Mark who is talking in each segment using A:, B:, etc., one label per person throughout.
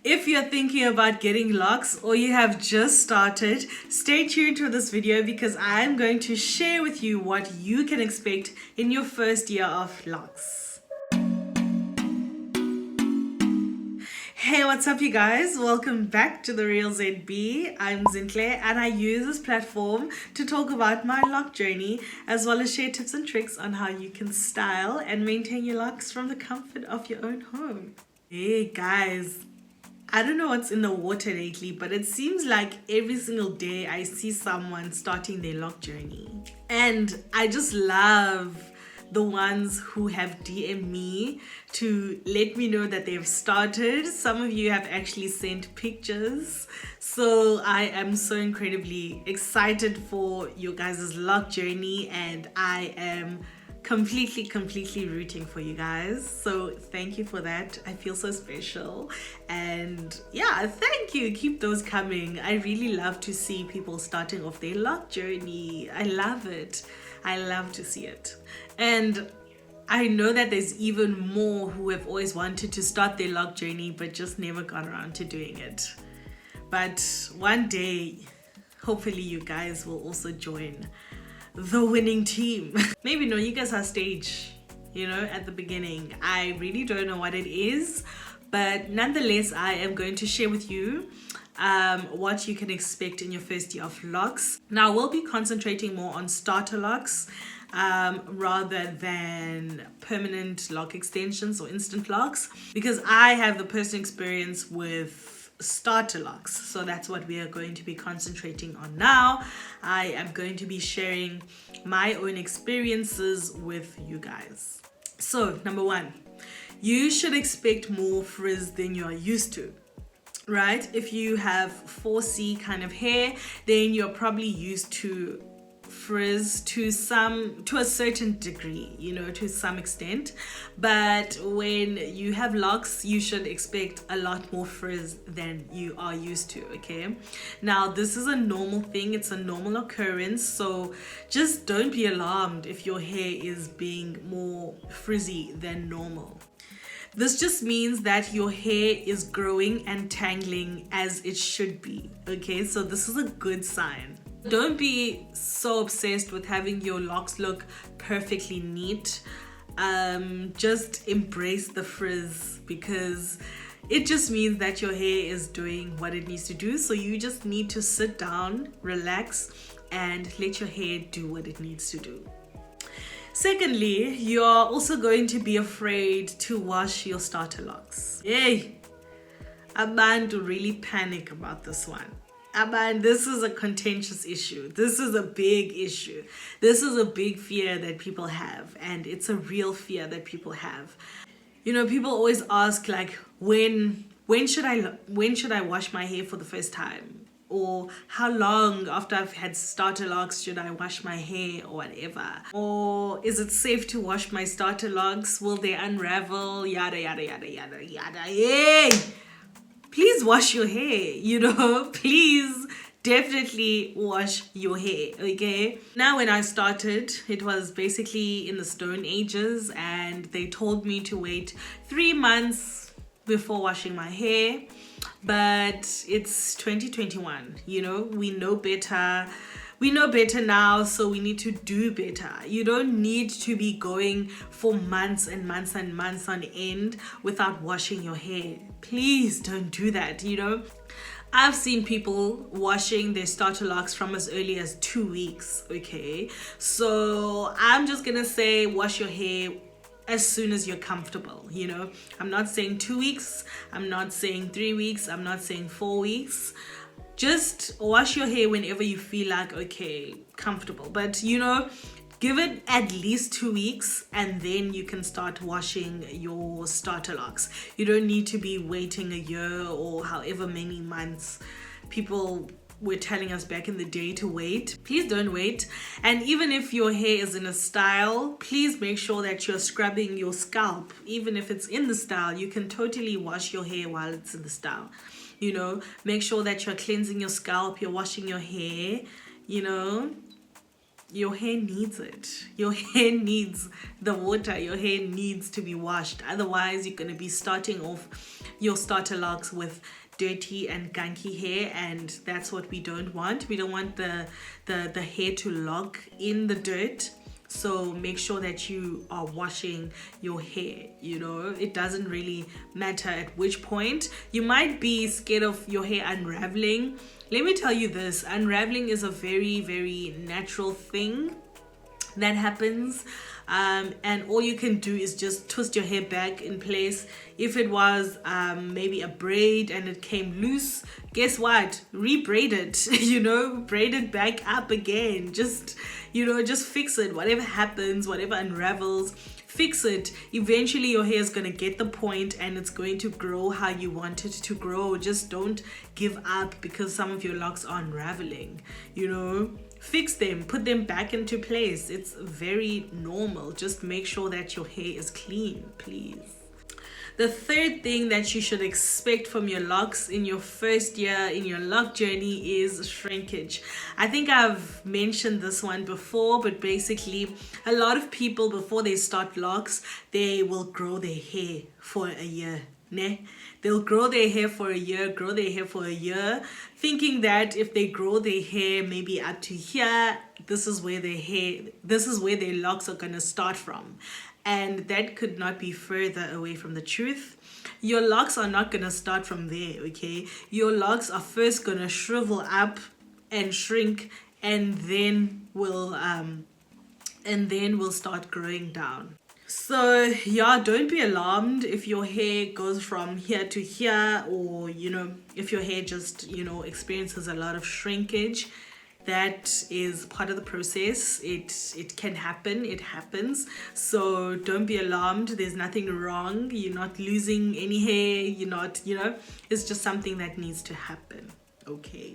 A: If you're thinking about getting locks or you have just started, stay tuned to this video because I'm going to share with you what you can expect in your first year of locks. Hey, what's up you guys? Welcome back to The Real ZB. I'm Zinhle and I use this platform to talk about my lock journey as well as share tips and tricks on how you can style and maintain your locks from the comfort of your own home. Hey guys, I don't know what's in the water lately, but it seems like every single day I see someone starting their lock journey. And I just love the ones who have DM'd me to let me know that they've started. Some of you have actually sent pictures. So I am so incredibly excited for your guys' lock journey, and I am completely rooting for you guys. So thank you for that. I feel so special, and yeah, thank you. Keep those coming. I really love to see people starting off their lock journey. I love it. I love to see it. And I know that there's even more who have always wanted to start their lock journey but just never got around to doing it. But one day, hopefully you guys will also join the winning team. Maybe no, you guys are stage, at the beginning. I really don't know what it is, but nonetheless, I am going to share with you what you can expect in your first year of locks. Now, we'll be concentrating more on starter locks rather than permanent lock extensions or instant locks, because I have the personal experience with starter locks. So that's what we are going to be concentrating on now. I am going to be sharing my own experiences with you guys. So number one, you should expect more frizz than you are used to. Right? If you have 4C kind of hair, then you're probably used to frizz to a certain degree, to some extent. But when you have locks, you should expect a lot more frizz than you are used to. Okay, now this is a normal thing, it's a normal occurrence, so just don't be alarmed if your hair is being more frizzy than normal. This just means that your hair is growing and tangling as it should be. Okay, so this is a good sign. Don't be so obsessed with having your locks look perfectly neat. Just embrace the frizz, because it just means that your hair is doing what it needs to do. So you just need to sit down, relax, and let your hair do what it needs to do. Secondly, you're also going to be afraid to wash your starter locks. Yay! Abantu really panic about this one. This is a contentious issue. This is a big issue. This is a big fear that people have, and it's a real fear that people have. People always ask, like, when should I wash my hair for the first time? Or how long after I've had starter locks should I wash my hair, or whatever? Or is it safe to wash my starter locks? Will they unravel? Yada yada yada yada yada. Yay! Please wash your hair, please definitely wash your hair, okay? Now, when I started, it was basically in the Stone Ages, and they told me to wait 3 months before washing my hair. But it's 2021, we know better. We know better now, so we need to do better. You don't need to be going for months and months and months on end without washing your hair. Please don't do that, I've seen people washing their starter locks from as early as 2 weeks, okay? So I'm just gonna say wash your hair as soon as you're comfortable, I'm not saying 2 weeks, I'm not saying 3 weeks, I'm not saying 4 weeks. Just wash your hair whenever you feel like, okay, comfortable. But, give it at least 2 weeks, and then you can start washing your starter locks. You don't need to be waiting a year or however many months people were telling us back in the day to wait. Please don't wait. And even if your hair is in a style, please make sure that you're scrubbing your scalp. Even if it's in the style, you can totally wash your hair while it's in the style. Make sure that you're cleansing your scalp, you're washing your hair, your hair needs it. Your hair needs the water. Your hair needs to be washed. Otherwise, you're going to be starting off your starter locks with dirty and gunky hair, and that's what we don't want. We don't want the hair to log in the dirt. So make sure that you are washing your hair. You know, it doesn't really matter at which point. You might be scared of your hair unraveling. Let me tell you this, unraveling is a very, very natural thing that happens. And all you can do is just twist your hair back in place. If it was maybe a braid and it came loose, guess what? Re-braid it, braid it back up again. Just fix it. Whatever happens, whatever unravels, fix it. Eventually your hair is going to get the point and it's going to grow how you want it to grow. Just don't give up because some of your locks are unraveling. Fix them, put them back into place. It's very normal. Just make sure that your hair is clean, please. The third thing that you should expect from your locks in your first year in your lock journey is shrinkage. I think I've mentioned this one before, but basically a lot of people before they start locks, they will grow their hair for a year. They'll grow their hair for a year, thinking that if they grow their hair maybe up to here, this is where their locks are gonna start from. And that could not be further away from the truth. Your locks are not gonna start from there, okay? Your locks are first gonna shrivel up and shrink, and then will start growing down. So yeah, don't be alarmed if your hair goes from here to here, or if your hair just experiences a lot of shrinkage. That is part of the process. It can happen. It happens. So don't be alarmed. There's nothing wrong. You're not losing any hair. You're not, it's just something that needs to happen. Okay.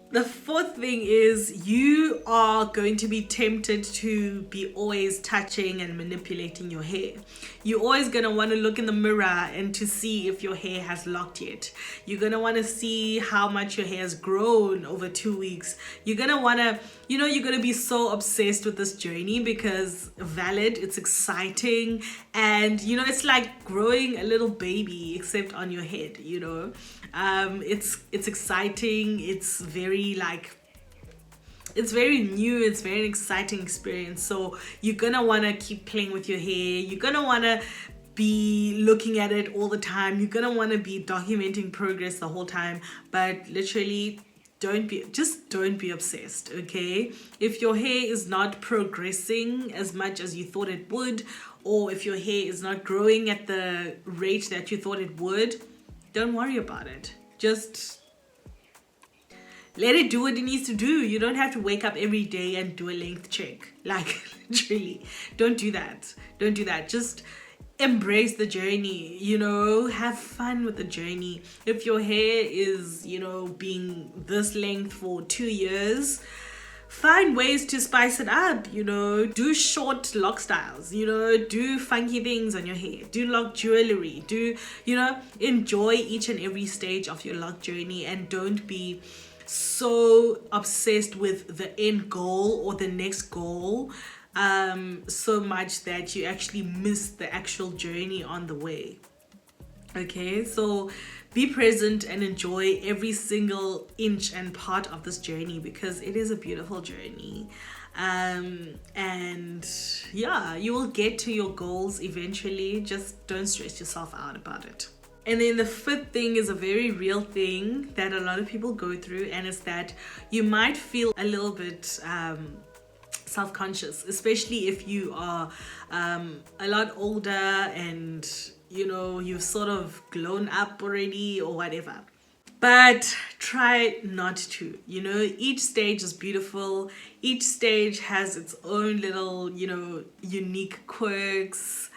A: The fourth thing is you are going to be tempted to be always touching and manipulating your hair. You're always going to want to look in the mirror and to see if your hair has locked yet. You're going to want to see how much your hair has grown over 2 weeks. You're going to want to, you're going to be so obsessed with this journey because valid, it's exciting. And, it's like growing a little baby except on your head, It's exciting. It's very it's very new. It's very exciting experience. So you're gonna want to keep playing with your hair. You're gonna want to be looking at it all the time. You're gonna want to be documenting progress the whole time. But literally, don't be obsessed, okay? If your hair is not progressing as much as you thought it would, or if your hair is not growing at the rate that you thought it would, don't worry about it. Just let it do what it needs to do. You don't have to wake up every day and do a length check. Like, literally, don't do that. Don't do that. Just embrace the journey, have fun with the journey. If your hair is, being this length for 2 years, find ways to spice it up, do short lock styles, do funky things on your hair, do lock jewelry, enjoy each and every stage of your lock journey, and don't be so obsessed with the end goal or the next goal so much that you actually miss the actual journey on the way. Okay, so be present and enjoy every single inch and part of this journey because it is a beautiful journey. And yeah, you will get to your goals eventually. Just don't stress yourself out about it. And then the fifth thing is a very real thing that a lot of people go through, and it's that you might feel a little bit self-conscious, especially if you are a lot older and you've sort of grown up already or whatever. But try not to. Each stage is beautiful. Each stage has its own little unique quirks.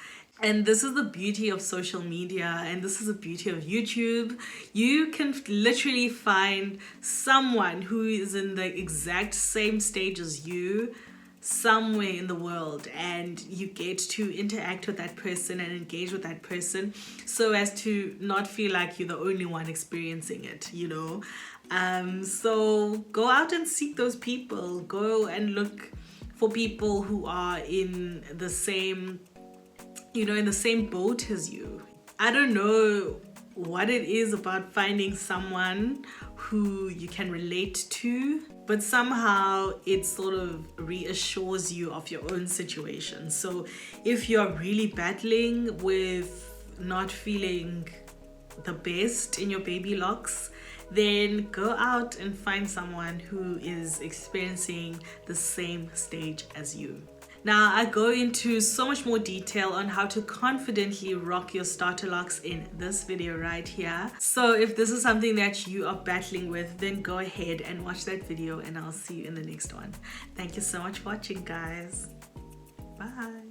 A: And this is the beauty of social media, and this is the beauty of YouTube. You can literally find someone who is in the exact same stage as you somewhere in the world, and you get to interact with that person and engage with that person so as to not feel like you're the only one experiencing it, So go out and seek those people. Go and look for people who are in the same, in the same boat as you. I don't know what it is about finding someone who you can relate to, but somehow it sort of reassures you of your own situation. So if you're really battling with not feeling the best in your baby locks, then go out and find someone who is experiencing the same stage as you. Now, I go into so much more detail on how to confidently rock your starter locks in this video right here. So if this is something that you are battling with, then go ahead and watch that video, and I'll see you in the next one. Thank you so much for watching, guys. Bye.